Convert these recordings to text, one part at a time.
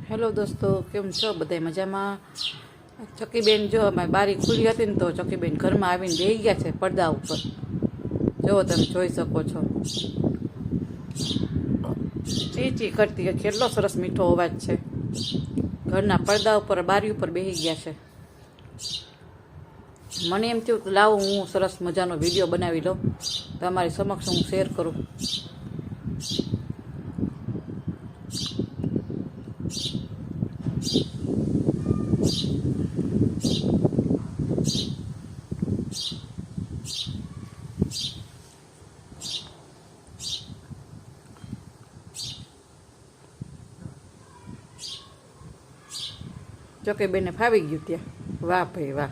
Hello દોસ્તો, કેમ છો? બધાય મજામાં? ચકીબેન જો અમારી બારી ખુલ્લી હતી ને તો ચકીબેન ઘરમાં આવીને બેસી ગયા છે પડદા ઉપર. જો તમે જોઈ શકો છો, ચી ચી કરતી. કેટલો સરસ મીઠો અવાજ છે. ઘરના પડદા ઉપર બારી ઉપર બેસી ગયા છે. મને એમ થયું કે લાવો હું સરસ મજાનો વિડીયો બનાવી લઉં, તમારી સમક્ષ હું શેર કરું. જોકે બેને ફાવી ગયું ત્યાં. વાહ ભાઈ વાહ.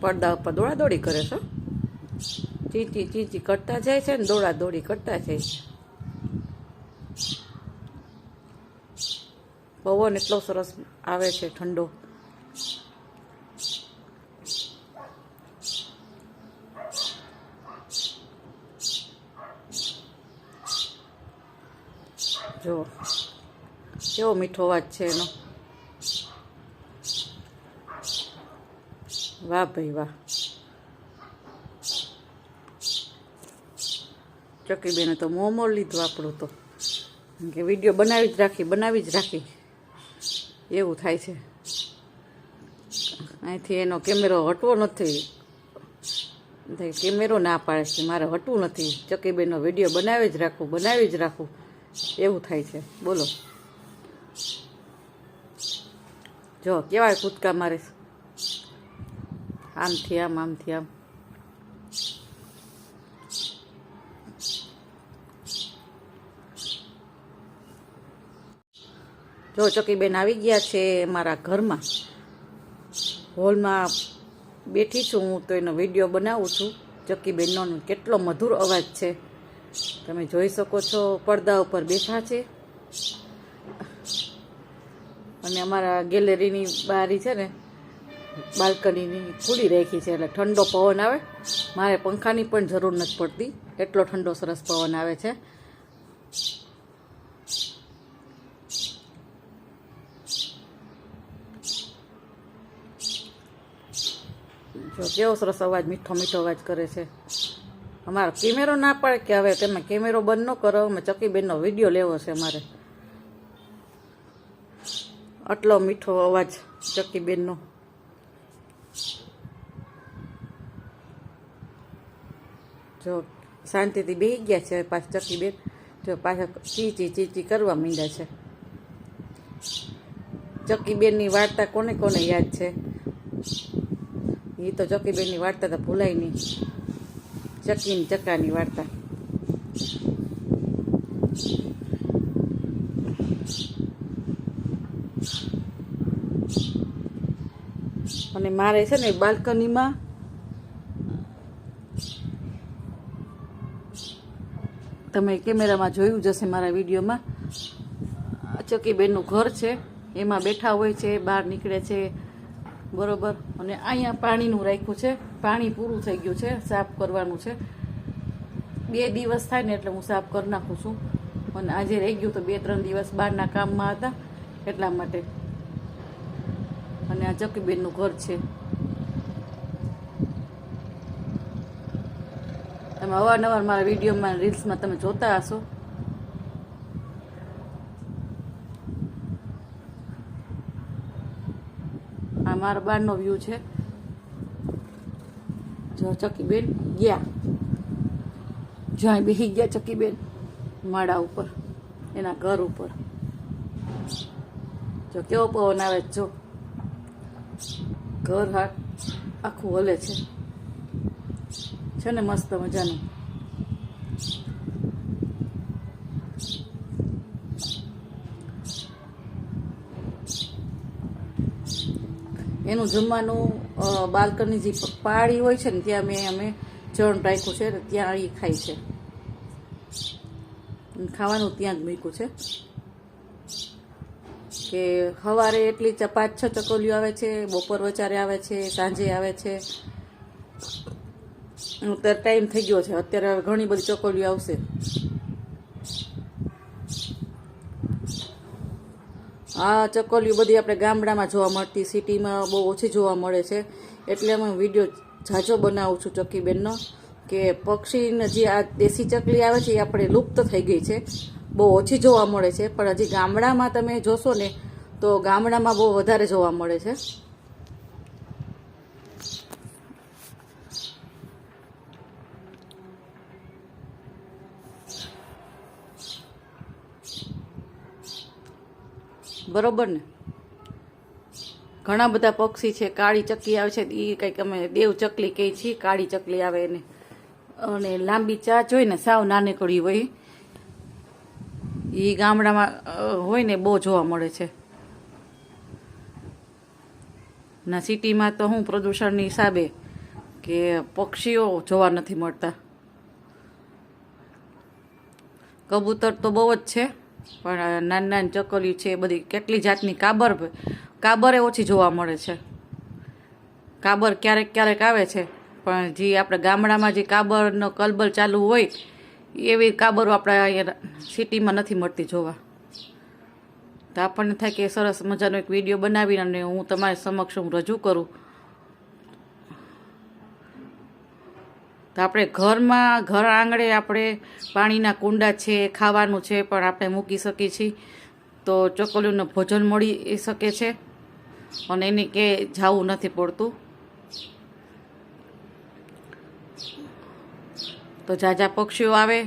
પડદા ઉપર દોડા દોડી કરે છે. ચીંચી ચીંચી કરતા જાય છે ને દોડા દોડી કરતા જાય છે. પવન એટલો સરસ આવે છે, ઠંડો. જો કેવો મીઠો અવાજ છે એનો. વાહ ભાઈ વાહ. ચકીબેને તો મોં લીધું આપણું તો, કે વિડીયો બનાવી જ રાખી એવું થાય છે. અહીંથી એનો કેમેરો હટવો નથી. કેમેરો ના પાડે છે, મારે હટવું નથી. ચકીબેનનો વિડીયો બનાવી જ રાખું એવું થાય છે. બોલો, જો કેવાય કૂદકા મારે, આમથી આમ આમથી આમ. જો ચકીબેન આવી ગયા છે મારા ઘરમાં. હોલમાં બેઠી છું હું, તો એનો વિડીયો બનાવું છું. ચકીબેનનો કેટલો મધુર અવાજ છે, તમે જોઈ શકો છો. પડદા ઉપર બેઠા છે અને અમારા ગેલેરીની બારી છે ને, બાલ્કનીની ખુલ્લી રાખી છે, એટલે ઠંડો પવન આવે. મારે પંખાની પણ જરૂર નથી પડતી, એટલો ઠંડો સરસ પવન આવે છે. જો કેવો સરસ અવાજ, મીઠો મીઠો અવાજ કરે છે. અમારો કેમેરો ના પાડે કે હવે તમે કેમેરો બંધ ન કરો, અમે ચકીબેનનો વિડીયો લેવો છે અમારે. આટલો મીઠો અવાજ ચકીબેનનો. જો શાંતિથી બેસી ગયા છે પાછા ચકીબેન. જો પાછા ચીચી ચીચી કરવા માંડ્યા છે. ચકીબેનની વાર્તા કોને કોને યાદ છે? એ તો ચકીબેનની વાર્તા તો ભૂલાય નહીં. ચકીની ચકાની વાર્તા. અને મારે છે ને બાલ્કનીમાં તમે કેમેરામાં જોયું જશે મારા વિડીયોમાં, ચકીબેનનું ઘર છે. એમાં બેઠા હોય છે, બહાર નીકળે છે, બરોબર. અને અહીંયા પાણીનું રાખ્યું છે. પાણી પૂરું થઈ ગયું છે, સાફ કરવાનું છે. 2 દિવસ થાય ને એટલે હું સાફ કરી નાખું છું. અને આજે રહી ગયું તો 2-3 દિવસ બહારના કામમાં હતા એટલા માટે. અને આ ચકીબેનનું ઘર છે. તમે અવારનવાર મારા વિડીયોમાં, રીલ્સમાં તમે જોતા હશો. આ મારા બહારનો વ્યૂ છે. જો ચકીબેન ગયા, જ્યાં બેસી ગયા ચકીબેન માળા ઉપર, એના ઘર ઉપર. જો કેવો પવન આવે જો. ઘર આખું હલે છે ને મસ્ત મજાનું. એનું જમવાનું બાલ્કની જે પાળી હોય છે ને ત્યાં અમે ચણ રાખ્યું છે, ત્યાં એ ખાય છે. ખાવાનું ત્યાં જ મૂક્યું છે. કે સવારે એટલી 5-6 ચકોલીઓ આવે છે, બપોર વચારે આવે છે, સાંજે આવે છે. અત્યારે ટાઈમ થઈ ગયો છે, અત્યારે હવે ઘણી બધી ચકોલીઓ આવશે. આ ચકોલીઓ બધી આપણે ગામડામાં જોવા મળતી, સિટીમાં બહુ ઓછી જોવા મળે છે. એટલે અમે વિડીયો ઝાઝો બનાવું છું ચક્કીબેનનો, કે પક્ષીને જે આ દેશી ચકલી આવે છે એ આપણે લુપ્ત થઈ ગઈ છે, બહુ ઓછી જોવા મળે છે. પણ હજી ગામડામાં તમે જોશો ને તો ગામડામાં બહુ વધારે જોવા મળે છે. બરોબર ને. ઘણા બધા પક્ષી છે. કાળી ચકલી આવે છે એ કંઈક અમે દેવ ચકલી કહીએ છીએ, કાળી ચકલી આવે એને. અને લાંબી ચાંચ હોય ને, સાવ નાનકડી હોય, એ ગામડામાં હોય ને બહુ જોવા મળે છે. ના સિટીમાં તો હું પ્રદૂષણની હિસાબે કે પક્ષીઓ જોવા નથી મળતા. કબૂતર તો બહુ જ છે, પણ નાની નાની ચકલીઓ છે બધી, કેટલી જાતની. કાબરે ઓછી જોવા મળે છે. કાબર ક્યારેક ક્યારેક આવે છે, પણ જે આપણે ગામડામાં જે કાબરનો કલબલ ચાલુ હોય એવી કાબરો આપણે અહીંયા સિટીમાં નથી મળતી જોવા. તો આપણને થાય કે સરસ મજાનો એક વિડીયો બનાવીને અને હું તમારી સમક્ષ રજૂ કરું. તો આપણે ઘર આંગણે આપણે પાણીના કુંડા છે, ખાવાનું છે પણ આપણે મૂકી શકીએ છીએ. તો ચકોલીઓને ભોજન મળી શકે છે અને એને કે જાવું નથી પડતું. તો ઝાઝા પક્ષીઓ આવે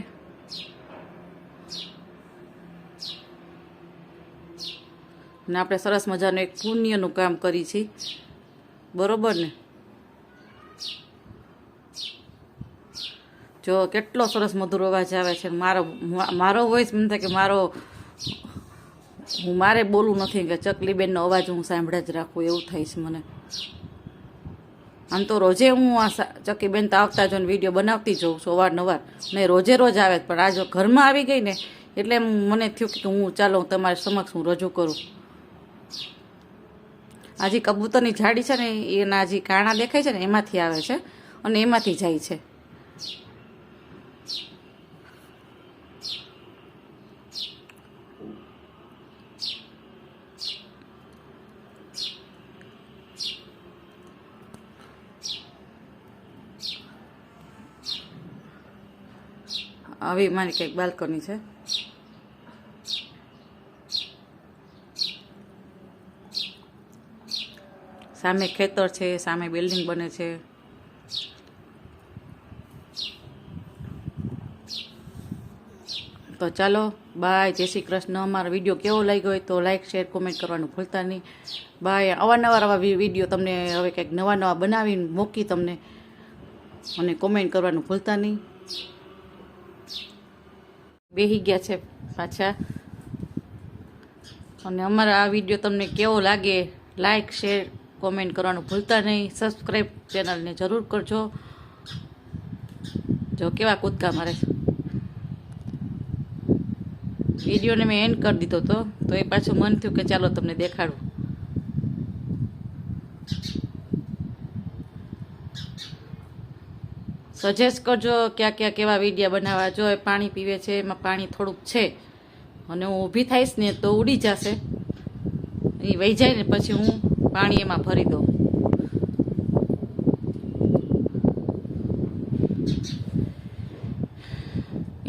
ને આપણે સરસ મજાનું એક પુણ્યનું કામ કરી છીએ. બરોબર ને. જો કેટલો સરસ મધુર અવાજ આવે છે. મારો વોઇસ મને થાય કે મારે બોલવું નથી, કે ચકલીબેનનો અવાજ હું સાંભળ્યા જ રાખું એવું થાય છે મને. આમ તો રોજે હું આ ચક્કીબેન તો આવતા જોઈને વિડીયો બનાવતી જોઉં છું અવારનવાર, ને રોજ આવે. પણ આ જો ઘરમાં આવી ગઈ ને એટલે મને થયું કે હું ચાલો તમારી સમક્ષ હું રજૂ કરું. આ જે કબૂતરની ઝાડી છે ને એના જે કાણા દેખાય છે ને એમાંથી આવે છે અને એમાંથી જાય છે. આવી મારી કંઈક બાલ્કની છે. સામે ખેતર છે, સામે બિલ્ડિંગ બને છે. તો ચાલો બાય, જય શ્રી કૃષ્ણ. અમારો વિડીયો કેવો લાગ્યો હોય તો લાઈક, શેર, કોમેન્ટ કરવાનું ભૂલતા નહીં. બાય. અવારનવાર આવા વિડીયો તમને હવે કંઈક નવા બનાવીને મૂકી તમને, અને કોમેન્ટ કરવાનું ભૂલતા નહીં. બેહી ગયા છે પાછા. અને અમારા આ વિડીયો તમને કેવો લાગે, લાઈક, શેર, કોમેન્ટ કરવાનું ભૂલતા નહીં. સબસ્ક્રાઈબ ચેનલને જરૂર કરજો. જો કેવા કૂદકા મારે. વિડીયોને મેં એન્ડ કરી દીધો હતો તો એ પાછું મન થયું કે ચાલો તમને દેખાડું. સજેસ્ટ કરજો ક્યાં કેવા વિડીયો બનાવવા. જો એ પાણી પીવે છે, એમાં પાણી થોડુંક છે અને હું ઊભી થઈશ ને તો ઉડી જશે. એ વહી જાય ને પછી હું પાણી એમાં ભરી દઉં.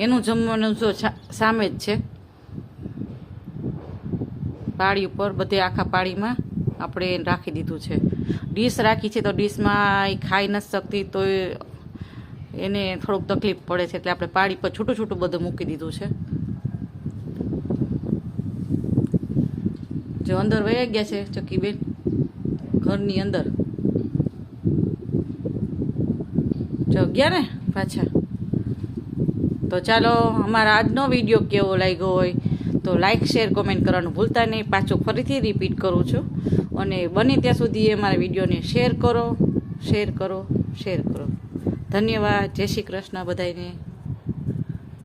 એનું જમવાનું જો સામે જ છે, પાળી ઉપર, બધે આખા પાળીમાં આપણે રાખી દીધું છે. ડીશ રાખી છે તો ડીશમાં એ ખાઈ નથી શકતી, તો એને થોડુંક તકલીફ પડે છે, એટલે આપણે પાળી પર છૂટું બધું મૂકી દીધું છે. જો અંદર વહી ગયા છે ચક્કીબેન ઘરની અંદર. જો ગયા ને પાછા. તો ચાલો, અમારા આજનો વિડીયો કેવો લાગ્યો હોય તો લાઈક, શેર, કોમેન્ટ કરવાનું ભૂલતા નહીં. પાછું ફરીથી રિપીટ કરું છું. અને બને ત્યાં સુધી અમારા વિડીયોને શેર કરો. ધન્યવાદ. જય શ્રી કૃષ્ણ બધાને.